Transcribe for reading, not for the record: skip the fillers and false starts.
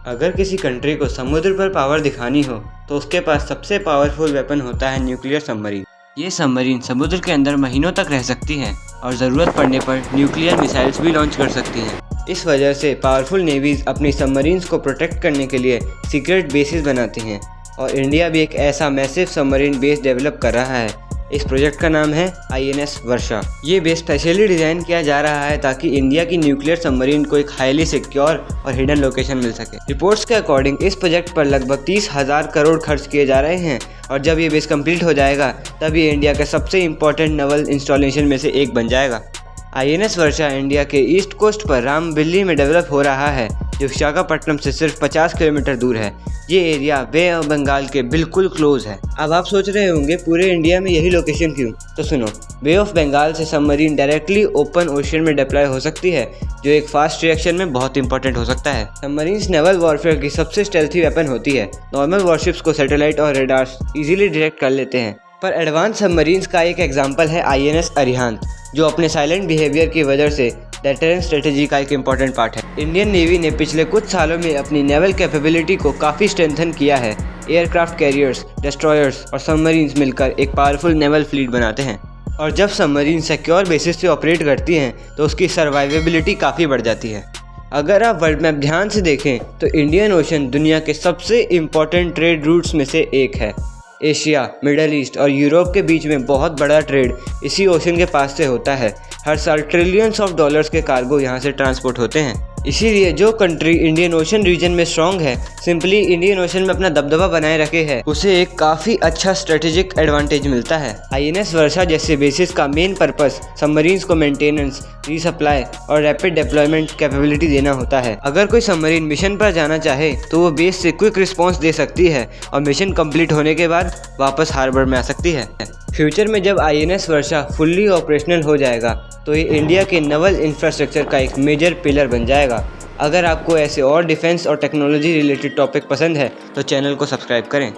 अगर किसी कंट्री को समुद्र पर पावर दिखानी हो तो उसके पास सबसे पावरफुल वेपन होता है न्यूक्लियर सबमरीन। ये सबमरीन समुद्र के अंदर महीनों तक रह सकती हैं और ज़रूरत पड़ने पर न्यूक्लियर मिसाइल्स भी लॉन्च कर सकती हैं। इस वजह से पावरफुल नेवीज़ अपनी सबमरीन्स को प्रोटेक्ट करने के लिए सीक्रेट बेसिस बनाती हैं और इंडिया भी एक ऐसा मैसिव सबमरीन बेस डेवलप कर रहा है। इस प्रोजेक्ट का नाम है INS वर्षा। ये बेस स्पेशली डिज़ाइन किया जा रहा है ताकि इंडिया की न्यूक्लियर सबमरीन को एक हाईली सिक्योर और हिडन लोकेशन मिल सके। रिपोर्ट्स के अकॉर्डिंग इस प्रोजेक्ट पर लगभग 30,000 करोड़ खर्च किए जा रहे हैं और जब ये बेस कंप्लीट हो जाएगा तब ये इंडिया के सबसे इम्पोर्टेंट नवल इंस्टॉलेशन में से एक बन जाएगा। INS वर्षा इंडिया के ईस्ट कोस्ट पर रामबिल्ली में डेवलप हो रहा है, जो विशाखापट्टनम से सिर्फ 50 किलोमीटर दूर है। ये एरिया बे ऑफ बंगाल के बिल्कुल क्लोज है। अब आप सोच रहे होंगे पूरे इंडिया में यही लोकेशन क्यों? तो सुनो, बे ऑफ बंगाल से सबमरीन डायरेक्टली ओपन ओशन में डिप्लॉय हो सकती है, जो एक फास्ट रिएक्शन में बहुत इंपॉर्टेंट हो सकता है। सबमरीन्स नेवल वॉरफेयर की सबसे स्टेल्थी वेपन होती है। नॉर्मल वॉरशिप्स को सैटेलाइट और रेडार्स इजीली डिटेक्ट कर लेते हैं, पर एडवांस सबमरीन्स का एक एग्जांपल है INS अरिहंत, जो अपने साइलेंट बिहेवियर की वजह से डेटरेंस स्ट्रेटेजी का एक इम्पॉर्टेंट पार्ट है। इंडियन नेवी ने पिछले कुछ सालों में अपनी नेवल कैपेबिलिटी को काफ़ी स्ट्रेंथन किया है। एयरक्राफ्ट कैरियर्स, डिस्ट्रॉयर्स और सबमरीन्स मिलकर एक पावरफुल नेवल फ्लीट बनाते हैं और जब सबमरीन सिक्योर बेसिस से ऑपरेट करती हैं तो उसकी सर्वाइवेबिलिटी काफ़ी बढ़ जाती है। अगर आप वर्ल्ड मैप ध्यान से देखें तो इंडियन ओशन दुनिया के सबसे इम्पॉर्टेंट ट्रेड रूट्स में से एक है। एशिया, मिडल ईस्ट और यूरोप के बीच में बहुत बड़ा ट्रेड इसी ओशन के पास से होता है। हर साल ट्रिलियंस ऑफ डॉलर्स के कार्गो यहाँ से ट्रांसपोर्ट होते हैं। इसीलिए जो कंट्री इंडियन ओशन रीजन में स्ट्रॉन्ग है, सिंपली इंडियन ओशन में अपना दबदबा बनाए रखे है, उसे एक काफ़ी अच्छा स्ट्रेटेजिक एडवांटेज मिलता है। INS वर्षा जैसे बेसिस का मेन पर्पस सबमरीन्स को मेंटेनेंस, रीसप्लाई और रैपिड डिप्लॉयमेंट कैपेबिलिटी देना होता है। अगर कोई सबमरीन मिशन पर जाना चाहे तो वो बेस से क्विक रिस्पॉन्स दे सकती है और मिशन कंप्लीट होने के बाद वापस हार्बर में आ सकती है। फ्यूचर में जब INS वर्षा फुल्ली ऑपरेशनल हो जाएगा तो ये इंडिया के नवल इंफ्रास्ट्रक्चर का एक मेजर पिलर बन जाएगा। अगर आपको ऐसे और डिफेंस और टेक्नोलॉजी रिलेटेड टॉपिक पसंद है तो चैनल को सब्सक्राइब करें।